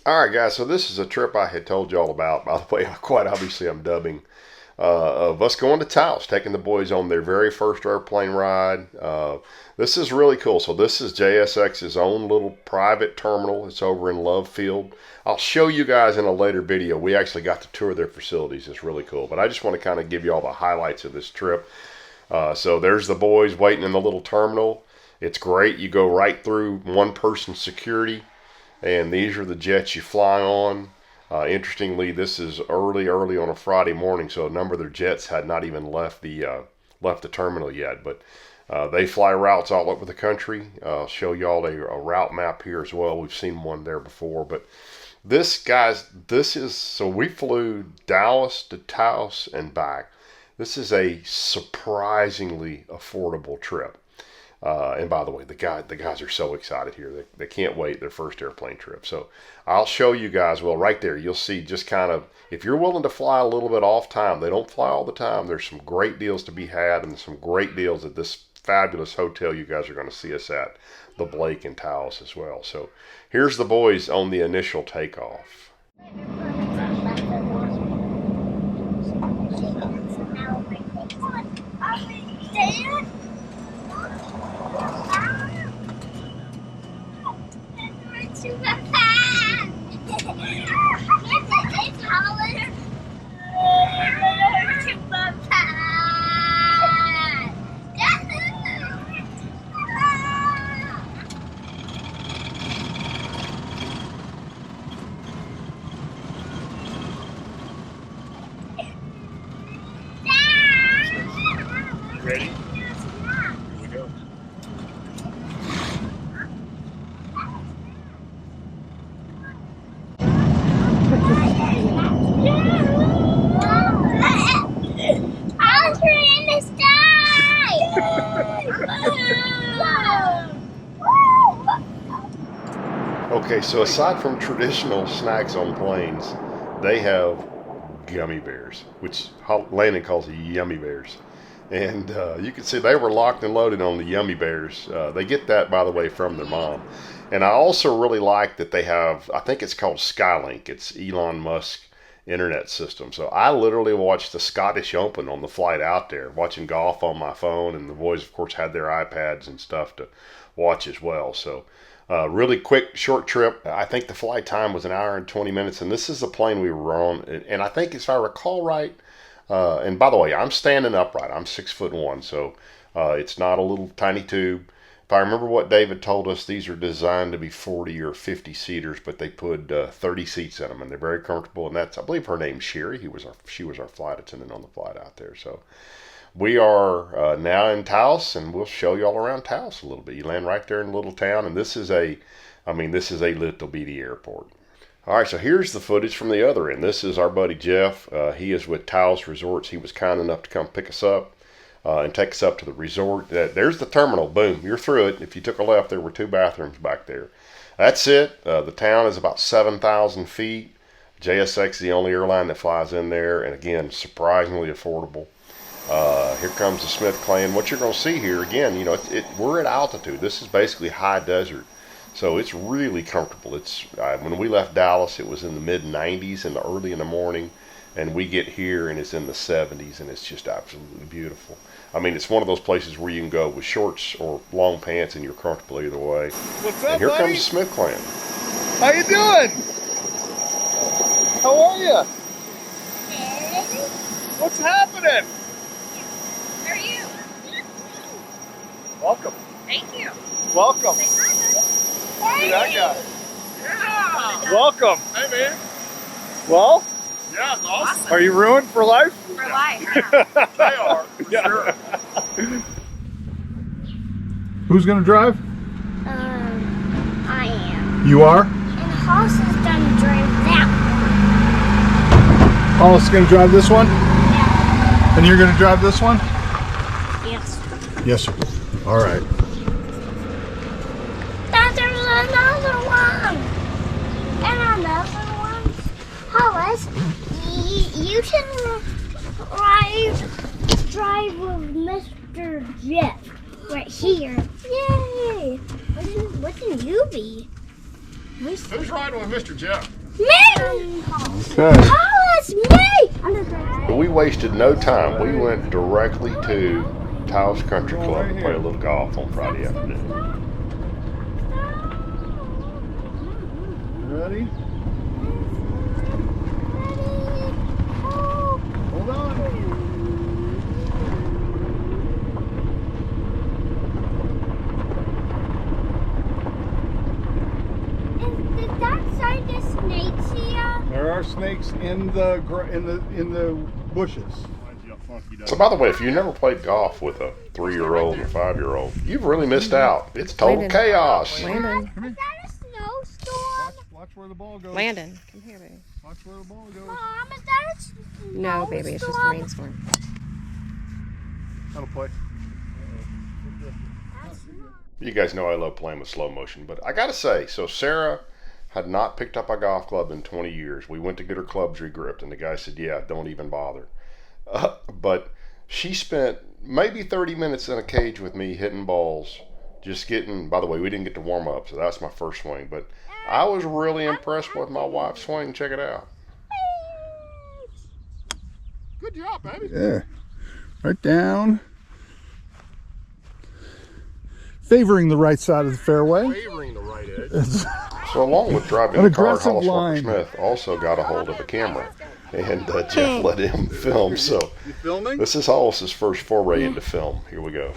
All right, guys, so this is a trip I had told you all about. By the way, quite obviously I'm dubbing, of us going to Taos, taking the boys on their very first airplane ride. This is really cool. So this is JSX's own little private terminal. It's over in Love Field. I'll show you guys in a later video. We actually got to tour their facilities. It's really cool. But I just want to kind of give you all the highlights of this trip. So there's the boys waiting in the little terminal. It's great. You go right through one-person security. And these are the jets you fly on. Interestingly, this is early on a Friday morning, so a number of their jets had not even left the terminal yet. But they fly routes all over the country. I'll show y'all a route map here as well. We've seen one there before. But this, guys, so we flew Dallas to Taos and back. This is a surprisingly affordable trip. And by the way, the guys are so excited here. They can't wait, their first airplane trip. So I'll show you guys, well, right there, you'll see just kind of, if you're willing to fly a little bit off time, they don't fly all the time. There's some great deals to be had and some great deals at this fabulous hotel you guys are going to see us at, the Blake in Taos as well. So here's the boys on the initial takeoff. Ready? Here we go. Okay, so aside from traditional snacks on planes, they have gummy bears, which Landon calls yummy bears. And you can see they were locked and loaded on the yummy bears. They get that, by the way, from their mom. And I also really like that they have, I think it's called Skylink. It's Elon Musk internet system. So I literally watched the Scottish Open on the flight out there, watching golf on my phone. And the boys, of course, had their iPads and stuff to watch as well. So really quick, short trip. I think the flight time was 1 hour and 20 minutes. And this is the plane we were on. And I think, if I recall right, and by the way, I'm standing upright. I'm 6'1", so it's not a little tiny tube. If I remember what David told us, these are designed to be 40 or 50 seaters, but they put 30 seats in them, and they're very comfortable. And that's, I believe, her name's Sherry. She was our flight attendant on the flight out there. So we are now in Taos, and we'll show you all around Taos a little bit. You land right there in a little town, and this is a little bitty airport. All right, so here's the footage from the other end. This is our buddy Jeff. He is with Taos Resorts. He was kind enough to come pick us up and take us up to the resort. There's the terminal. Boom, you're through it. If you took a left, there were 2 bathrooms back there. That's it. The town is about 7,000 feet. JSX is the only airline that flies in there, and again, surprisingly affordable. Here comes the Smith Clan. What you're going to see here, again, you know, we're at altitude. This is basically high desert. So it's really comfortable. It's when we left Dallas, it was in the mid-90s and early in the morning, and we get here and it's in the 70s, and it's just absolutely beautiful. I mean, it's one of those places where you can go with shorts or long pants and you're comfortable either way. What's up, and here buddy? comes the Smith Clan. How you doing? How are you? What's happening? How are you? Welcome. Thank you. Welcome. Say hi, buddy. Look at that guy. Yeah. Welcome. Hey, man. Well, Yeah, it's awesome. are you ruined for life? For life. Yeah. They are, for Yeah. sure. Who's going to drive? I am. You are? And Hoss is gonna drive that Hollis is going to drive this one? one. Yeah. And you're going to drive this one? Yes. Yes, sir. All right. Dad, there's another one. And another one. Hollis, you can drive with Mr. Jeff right here. Yay! What can you be? Who's riding with Mr. Jeff? Me! Okay. Hollis, me! We wasted no time. We went directly to Taos Country Club to play a little golf on Friday afternoon. Ready? Hold on. Is that side the snakes here? There are snakes in the bushes. So, by the way, if you never played golf with a 3-year-old and a 5-year-old, you've really missed out. It's total Landon. chaos. Landon. Is that a snowstorm? Watch where the ball goes. Landon. Come here, baby. Watch where the ball goes. Mom, is that a snowstorm? No, baby. It's just a rainstorm. That'll play. You guys know I love playing with slow motion, but I gotta say, so Sarah had not picked up a golf club in 20 years. We went to get her clubs regripped, and the guy said, yeah, don't even bother. But she spent maybe 30 minutes in a cage with me hitting balls, just getting, by the way, we didn't get to warm up, so that's my first swing, but I was really impressed with my wife's swing. Check it out. Good job, baby. Yeah. Right down. Favoring the right side of the fairway. Favoring the right edge. So along with driving An the car, aggressive Hollis Walker line. Smith also got a hold of a camera, and Jeff let him film. So You filming? this is Hollis's first foray into film. Here we go.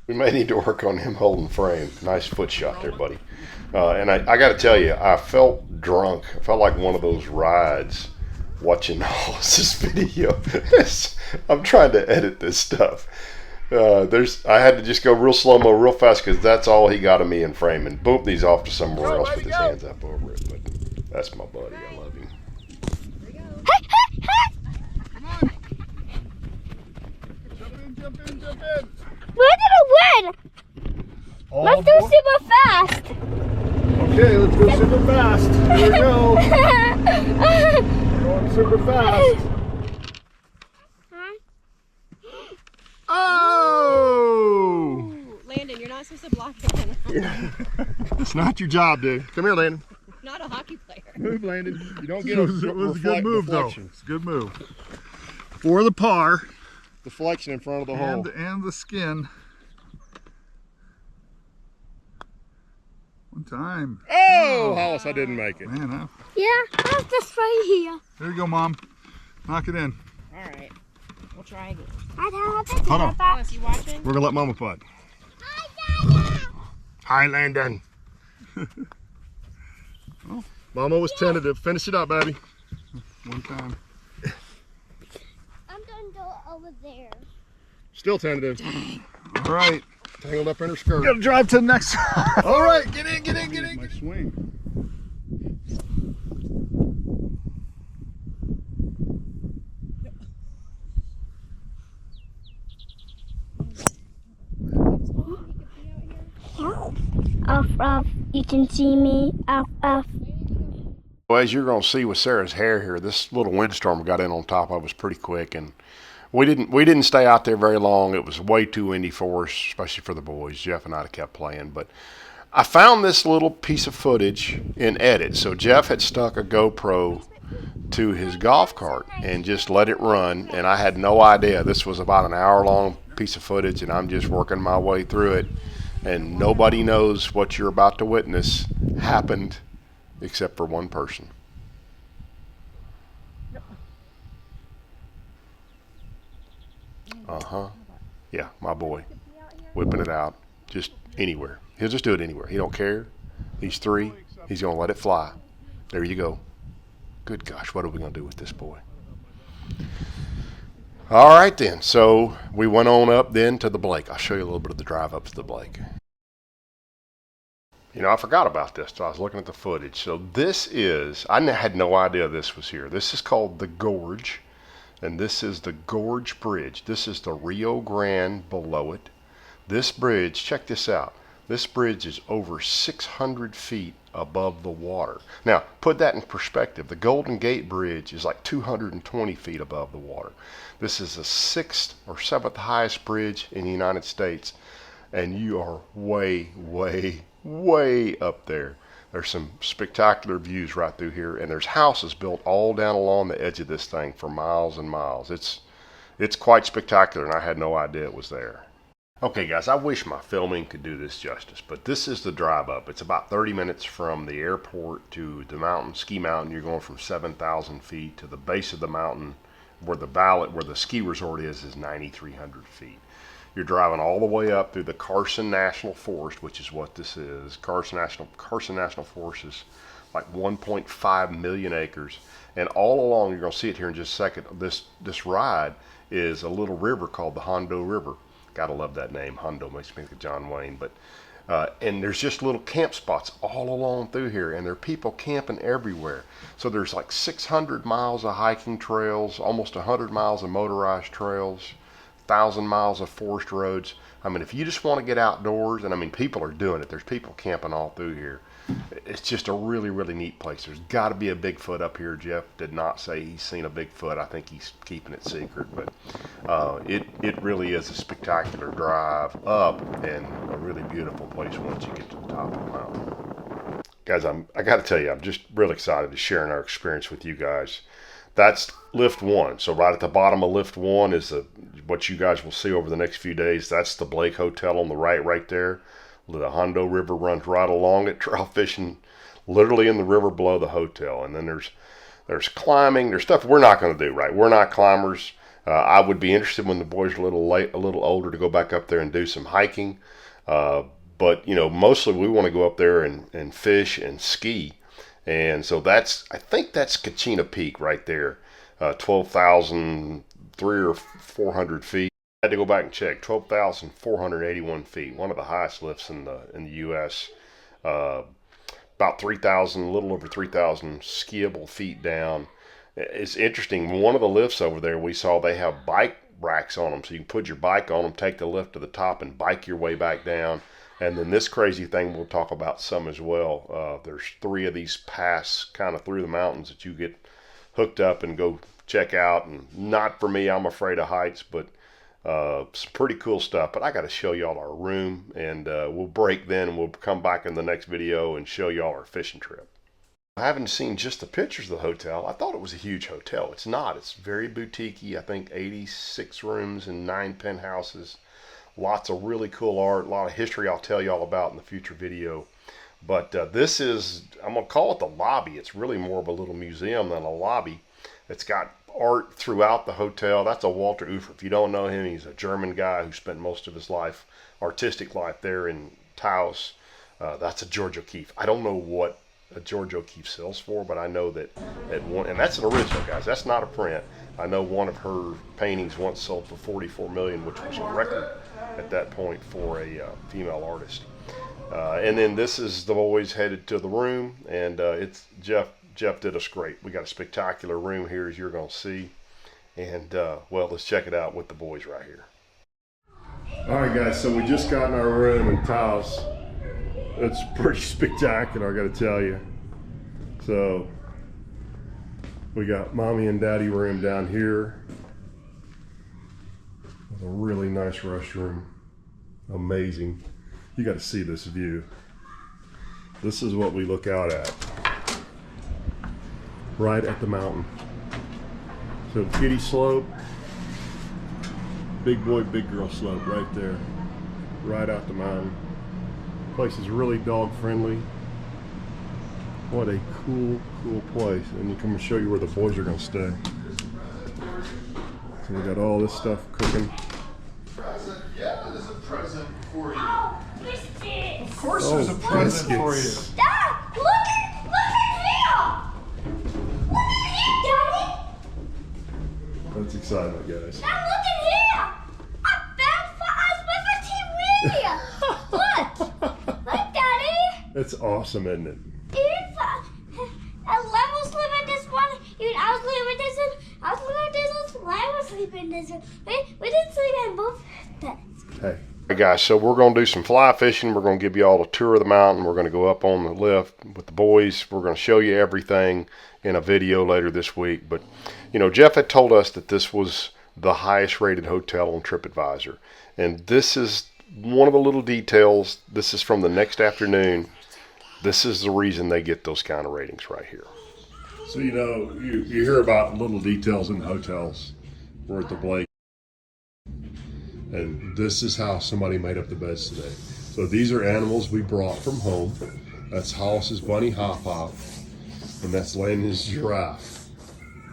We may need to work on him holding frame. Nice foot shot there, buddy. And I got to tell you, I felt drunk. I felt like one of those rides watching Hollis's video. I'm trying to edit this stuff. I had to just go real slow-mo, real fast, because that's all he got of me in frame. And boom, he's off to somewhere else with his hands up over it. But that's my buddy. I love him. Jump in. We're gonna win! Let's do super fast! Okay, let's go super fast. Here we go. We're going super fast. Oh! Ooh, Landon, you're not supposed to block it. It's not your job, dude. Come here, Landon. Not a hockey player. Move, Landon. You don't get It was a good move, deflection. though. It's a good move. For the par Deflection in front of the hole. and the skin. One time. Oh, Hollis, I didn't make it. Man, Yeah, that's just right here. there you go, Mom. Knock it in. All right. We'll try again. Hold on. Alice, you watching? We're gonna let Mama putt. Hi, Landon. Mama was tentative. Finish it up, baby. One time. I'm gonna go over there. Still tentative. All right. Tangled up in her skirt. Gotta drive to the next side. All right, get in. My swing. Off, you can see me. Off. Well, as you're going to see with Sarah's hair here, this little windstorm got in on top of us pretty quick, and we didn't stay out there very long. It was way too windy for us, especially for the boys. Jeff and I kept playing, but I found this little piece of footage in edit. So Jeff had stuck a GoPro to his golf cart and just let it run, and I had no idea. This was about an hour-long piece of footage, and I'm just working my way through it, and nobody knows what you're about to witness happened except for one person. Yeah, my boy. Whipping it out just anywhere. He'll just do it anywhere. He don't care. He's 3. He's going to let it fly. There you go. Good gosh, what are we going to do with this boy? All right then. So we went on up then to the Blake. I'll show you a little bit of the drive up to the Blake. You know, I forgot about this. So I was looking at the footage. So this is, I had no idea this was here. This is called the Gorge, and this is the Gorge Bridge. This is the Rio Grande below it. This bridge, check this out. This bridge is over 600 feet above the water. Now, put that in perspective. The Golden Gate Bridge is like 220 feet above the water. This is the 6th or 7th highest bridge in the United States, and you are way, way, way up there. There's some spectacular views right through here, and there's houses built all down along the edge of this thing for miles and miles. It's quite spectacular, and I had no idea it was there. Okay guys, I wish my filming could do this justice, but this is the drive up. It's about 30 minutes from the airport to the mountain, ski mountain. You're going from 7,000 feet to the base of the mountain where the ski resort is 9,300 feet. You're driving all the way up through the Carson National Forest, which is what this is. Carson National Forest is like 1.5 million acres. And all along, you're going to see it here in just a second, this ride is a little river called the Hondo River. Gotta love that name. Hondo makes me think of John Wayne. But and there's just little camp spots all along through here, and there are people camping everywhere. So there's like 600 miles of hiking trails, almost 100 miles of motorized trails, 1,000 miles of forest roads. I mean, if you just want to get outdoors, and I mean, people are doing it. There's people camping all through here. It's just a really, really neat place. There's got to be a Bigfoot up here. Jeff did not say he's seen a Bigfoot. I think he's keeping it secret, but it really is a spectacular drive up and a really beautiful place once you get to the top of the mountain. Guys, I got to tell you, I'm just really excited to share our experience with you guys. That's lift 1. So right at the bottom of lift 1 is what you guys will see over the next few days. That's the Blake Hotel on the right there. The Hondo River runs right along it, trail fishing literally in the river below the hotel. And then there's climbing, there's stuff we're not going to do, right? We're not climbers. I would be interested when the boys are a little older to go back up there and do some hiking. But, you know, mostly we want to go up there and fish and ski. And so I think that's Kachina Peak right there, 12,300 or 400 feet. I had to go back and check, 12,481 feet, one of the highest lifts in the U.S. About 3,000, a little over 3,000 skiable feet down. It's interesting. One of the lifts over there we saw, they have bike racks on them, so you can put your bike on them, take the lift to the top, and bike your way back down. And then this crazy thing we'll talk about some as well. There's 3 of these paths kind of through the mountains that you get hooked up and go check out. And not for me, I'm afraid of heights, but some pretty cool stuff. But I got to show y'all our room, and we'll break then, and we'll come back in the next video and show y'all our fishing trip. I haven't seen just the pictures of the hotel. I thought it was a huge hotel. It's not. It's very boutique-y. I think 86 rooms and 9 penthouses. Lots of really cool art, a lot of history I'll tell you all about in the future video. But this is, I'm going to call it the lobby. It's really more of a little museum than a lobby. It's got art throughout the hotel. That's a Walter Ufer. If you don't know him, he's a German guy who spent most of his life, artistic life there in Taos. That's a George O'Keeffe. I don't know what a George O'Keeffe sells for, but I know that at one, and that's an original, guys. That's not a print. I know one of her paintings once sold for $44 million, which was a record at that point for a female artist. And then this is the boys headed to the room, and it's Jeff did us great. We got a spectacular room here, as you're going to see. And well, let's check it out with the boys right here. All right, guys, so we just got in our room in Taos. It's pretty spectacular, I got to tell you. So we got mommy and daddy room down here with a really nice restroom. Amazing. You got to see this view. This is what we look out at, right at the mountain. So kiddie slope, big boy, big girl slope right there, right out the mountain. Place is really dog friendly. What a cool place. And you come and show you where the boys are going to stay. So we got all this stuff cooking. Yeah, there's a present for you. Oh, biscuits! Of course there's a present for you. Dad, look at here! Look at here, Daddy! That's excitement, guys. Dad, look at here! I found five with a TV! Look, Daddy! That's awesome, isn't it? Lemon was living this one. I was living this one. I was living this one. Lemon was sleeping this one. We didn't sleep in both beds. Hey, Hey guys, so we're going to do some fly fishing. We're going to give you all a tour of the mountain. We're going to go up on the lift with the boys. We're going to show you everything in a video later this week. But, you know, Jeff had told us that this was the highest rated hotel on TripAdvisor. And this is one of the little details. This is from the next afternoon. This is the reason they get those kind of ratings right here. So, you know, you hear about little details in hotels. We're at the Blake. And this is how somebody made up the beds today. So these are animals we brought from home. That's Hollis's bunny Hop Hop. And that's Landon's giraffe.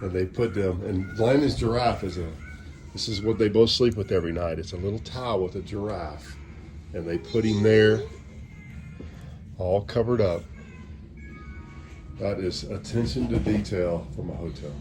And they put them, and Landon's giraffe this is what they both sleep with every night. It's a little towel with a giraffe. And they put him there, all covered up. That is attention to detail from a hotel.